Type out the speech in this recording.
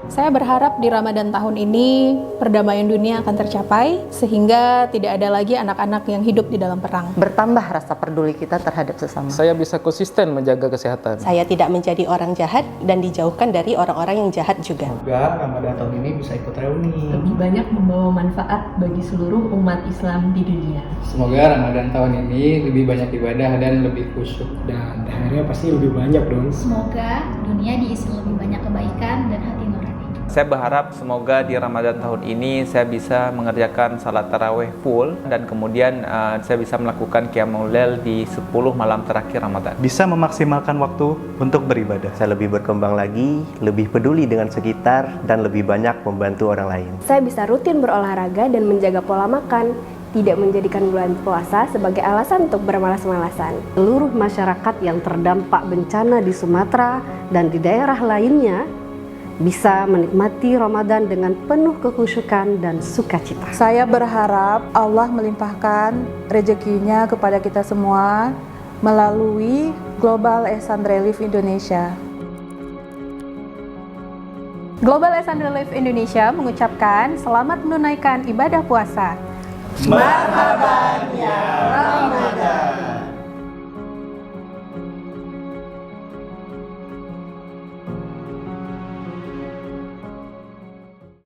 Saya berharap di Ramadan tahun ini perdamaian dunia akan tercapai sehingga tidak ada lagi anak-anak yang hidup di dalam perang. Bertambah rasa peduli kita terhadap sesama. Saya bisa konsisten menjaga kesehatan. Saya tidak menjadi orang jahat dan dijauhkan dari orang-orang yang jahat juga. Semoga Ramadan tahun ini bisa ikut reuni. Lebih banyak membawa manfaat bagi seluruh umat Islam di dunia. Semoga Ramadan tahun ini lebih banyak ibadah dan lebih khusyuk. Dan THR-nya pasti lebih banyak dong. Semoga dunia diisi lebih banyak kebaikan dan hati nurani. Saya berharap semoga di Ramadan tahun ini saya bisa mengerjakan salat tarawih full dan kemudian saya bisa melakukan qiyamul lail di 10 malam terakhir Ramadan. Bisa memaksimalkan waktu untuk beribadah. Saya lebih berkembang lagi, lebih peduli dengan sekitar dan lebih banyak membantu orang lain. Saya bisa rutin berolahraga dan menjaga pola makan, tidak menjadikan bulan puasa sebagai alasan untuk bermalas-malasan. Seluruh masyarakat yang terdampak bencana di Sumatera dan di daerah lainnya bisa menikmati Ramadan dengan penuh kekhusyukan dan sukacita. Saya berharap Allah melimpahkan rezekinya kepada kita semua melalui Global Ihsan Relief Indonesia. Global Ihsan Relief Indonesia mengucapkan selamat menunaikan ibadah puasa. Marhaban ya